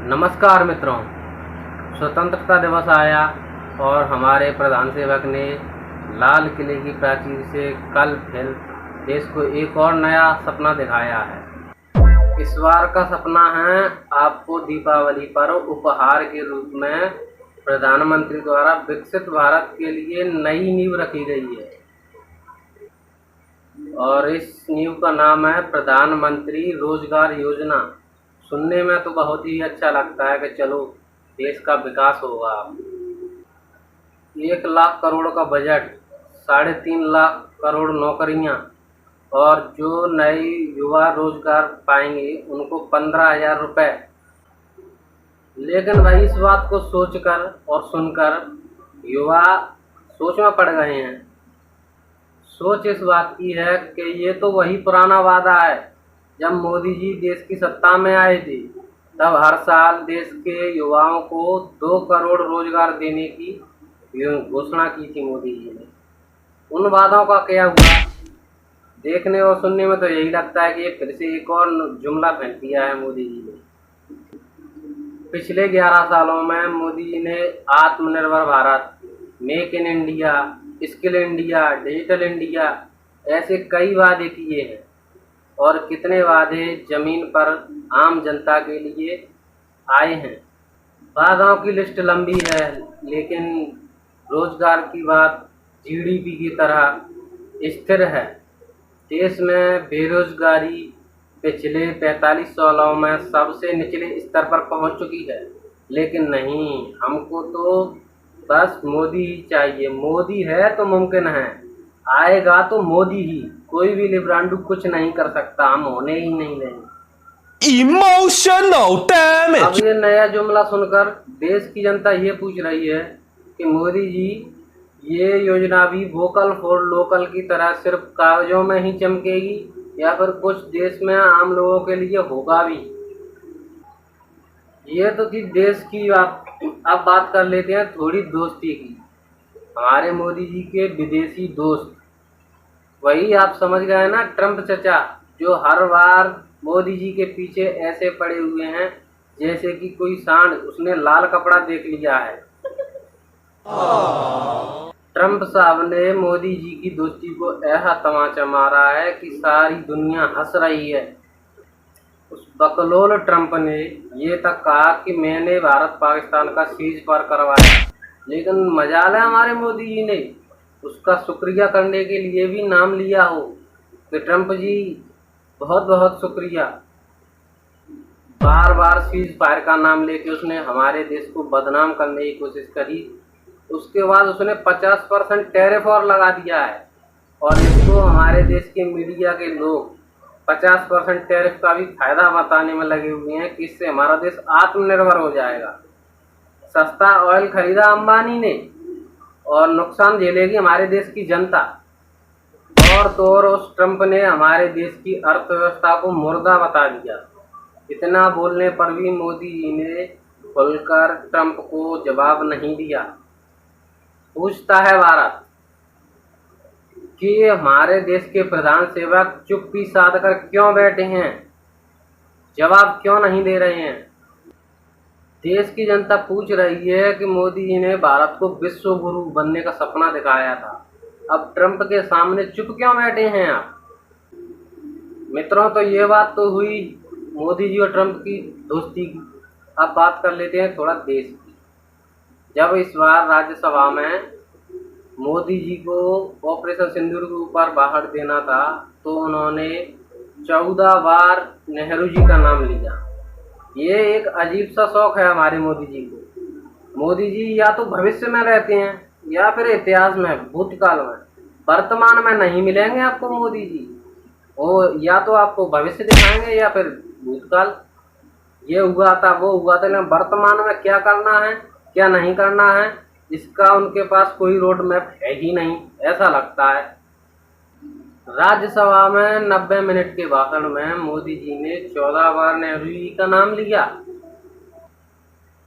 नमस्कार मित्रों, स्वतंत्रता दिवस आया और हमारे प्रधान सेवक ने लाल किले की प्राचीर से कल फिर देश को एक और नया सपना दिखाया है। इस बार का सपना है आपको दीपावली पर उपहार के रूप में प्रधानमंत्री द्वारा विकसित भारत के लिए नई नींव रखी गई है और इस नींव का नाम है प्रधानमंत्री रोजगार योजना। सुनने में तो बहुत ही अच्छा लगता है कि चलो देश का विकास होगा। 1 लाख करोड़ का बजट, 3.5 लाख करोड़ नौकरियां और जो नए युवा रोजगार पाएंगे उनको 15,000 रुपये। लेकिन भाई इस बात को सोचकर और सुनकर युवा सोच में पड़ गए हैं। सोच इस बात की है कि ये तो वही पुराना वादा है। जब मोदी जी देश की सत्ता में आए थे तब हर साल देश के युवाओं को 2 करोड़ रोजगार देने की घोषणा की थी मोदी जी ने। उन वादों का क्या हुआ? देखने और सुनने में तो यही लगता है कि ये फिर से एक और जुमला फेंक दिया है मोदी जी ने। पिछले 11 सालों में मोदी जी ने आत्मनिर्भर Bharat, make in India, skill India, digital India ऐसे कई वादे किए हैं और कितने वादे जमीन पर आम जनता के लिए आए हैं। वादाओं की लिस्ट लंबी है, लेकिन रोजगार की बात जीडीपी की तरह स्थिर है। देश में बेरोजगारी पिछले 45 सालों में सबसे निचले स्तर पर पहुंच चुकी है। लेकिन नहीं, हमको तो बस मोदी ही चाहिए। मोदी है तो मुमकिन है, आएगा तो मोदी ही। कोई भी लिब्रांडू कुछ नहीं कर सकता, हम होने ही नहीं देंगे। Emotional damage. अब ये नया जुमला सुनकर देश की जनता ये पूछ रही है कि मोदी जी ये योजना भी वोकल फॉर लोकल की तरह सिर्फ कागजों में ही चमकेगी या फिर कुछ देश में आम लोगों के लिए होगा भी? ये तो थी देश की बात। अब बात कर लेते हैं थोड़ी दोस्ती की। हमारे मोदी जी के विदेशी दोस्त, वही आप समझ गए ना, ट्रंप चचा, जो हर बार मोदी जी के पीछे ऐसे पड़े हुए हैं जैसे कि कोई सांड उसने लाल कपड़ा देख लिया है। ट्रंप साहब ने मोदी जी की दोस्ती को ऐसा तमाचा मारा है कि सारी दुनिया हंस रही है। उस बकलोल ट्रंप ने ये तक कहा कि मैंने भारत पाकिस्तान का सीज पार करवाया, लेकिन मजाल है हमारे मोदी जी ने उसका शुक्रिया करने के लिए भी नाम लिया हो कि ट्रंप जी बहुत बहुत शुक्रिया। बार बार सीज फायर का नाम लेके उसने हमारे देश को बदनाम करने की कोशिश करी। उसके बाद उसने 50% टैरिफ और लगा दिया है और इसको हमारे देश के मीडिया के लोग 50% टैरिफ का भी फायदा बताने में लगे हुए हैं कि इससे हमारा देश आत्मनिर्भर हो जाएगा। सस्ता ऑयल खरीदा अंबानी ने और नुकसान झेलेगी हमारे देश की जनता। और तो और उस ट्रंप ने हमारे देश की अर्थव्यवस्था को मुर्दा बता दिया। इतना बोलने पर भी मोदी जी ने खुलकर ट्रंप को जवाब नहीं दिया। पूछता है भारत कि हमारे देश के प्रधान सेवक चुप्पी साध कर क्यों बैठे हैं, जवाब क्यों नहीं दे रहे हैं? देश की जनता पूछ रही है कि मोदी जी ने भारत को विश्व गुरु बनने का सपना दिखाया था, अब ट्रंप के सामने चुप क्यों बैठे हैं आप? मित्रों, तो ये बात तो हुई मोदी जी और ट्रंप की दोस्ती की। अब बात कर लेते हैं थोड़ा देश की। जब इस बार राज्यसभा में मोदी जी को ऑपरेशन सिंदूर के ऊपर बाहर देना था तो उन्होंने 14 बार नेहरू जी का नाम लिया। ये एक अजीब सा शौक है हमारे मोदी जी को। मोदी जी या तो भविष्य में रहते हैं या फिर इतिहास में, भूतकाल में। वर्तमान में नहीं मिलेंगे आपको मोदी जी। वो या तो आपको भविष्य दिखाएंगे या फिर भूतकाल। ये हुआ था, वो हुआ था, लेकिन वर्तमान में क्या करना है क्या नहीं करना है इसका उनके पास कोई रोड मैप है ही नहीं, ऐसा लगता है। राज्यसभा में 90 मिनट के भाषण में मोदी जी ने 14 बार नेहरू जी का नाम लिया।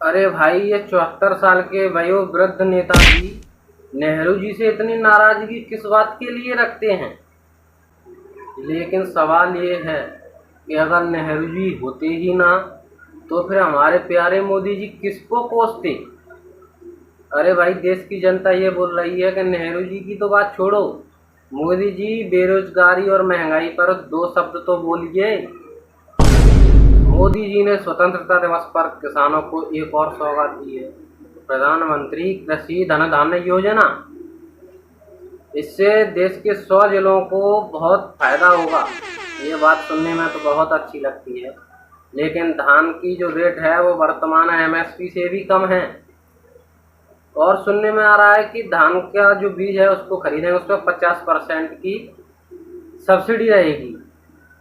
अरे भाई, ये 74 साल के वयोवृद्ध नेता जी नेहरू जी से इतनी नाराजगी किस बात के लिए रखते हैं? लेकिन सवाल ये है कि अगर नेहरू जी होते ही ना तो फिर हमारे प्यारे मोदी जी किसको कोसते? अरे भाई, देश की जनता ये बोल रही है कि नेहरू जी की तो बात छोड़ो, मोदी जी बेरोजगारी और महंगाई पर 2 शब्द तो बोलिए। मोदी जी ने स्वतंत्रता दिवस पर किसानों को एक और सौगात दी है, प्रधानमंत्री कृषि धन धान्य योजना। इससे देश के 100 जिलों को बहुत फायदा होगा। ये बात सुनने में तो बहुत अच्छी लगती है, लेकिन धान की जो रेट है वो वर्तमान एमएसपी से भी कम है। और सुनने में आ रहा है कि धान का जो बीज है उसको खरीदेंगे, उस पर 50% की सब्सिडी रहेगी,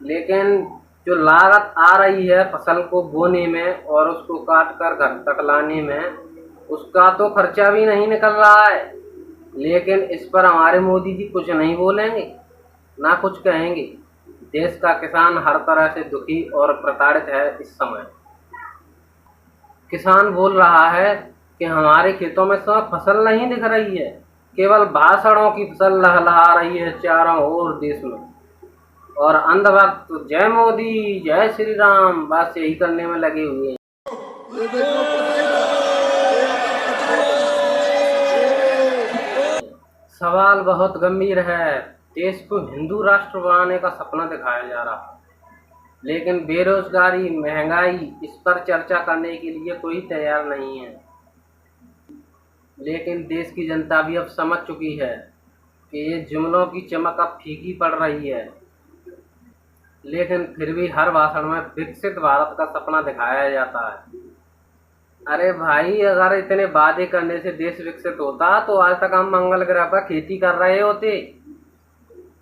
लेकिन जो लागत आ रही है फसल को बोने में और उसको काट कर घर तक लाने में, उसका तो खर्चा भी नहीं निकल रहा है। लेकिन इस पर हमारे मोदी जी कुछ नहीं बोलेंगे, ना कुछ कहेंगे। देश का किसान हर तरह से दुखी और प्रताड़ित है इस समय। किसान बोल रहा है कि हमारे खेतों में समय फसल नहीं दिख रही है, केवल भाषणों की फसल लहलहा रही है चारों ओर देश में। और अंधभक्त जय मोदी जय श्री राम बस यही करने में लगे हुए हैं। सवाल बहुत गंभीर है। देश को हिंदू राष्ट्र बनाने का सपना दिखाया जा रहा है, लेकिन बेरोजगारी, महंगाई, इस पर चर्चा करने के लिए कोई तैयार नहीं है। लेकिन देश की जनता भी अब समझ चुकी है कि ये जुमलों की चमक अब फीकी पड़ रही है, लेकिन फिर भी हर भाषण में विकसित भारत का सपना दिखाया जाता है। अरे भाई, अगर इतने वादे करने से देश विकसित होता तो आज तक हम मंगल ग्रह पर खेती कर रहे होते।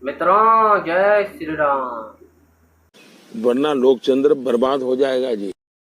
मित्रों, जय श्री राम। वरना लोकतंत्र बर्बाद हो जाएगा जी।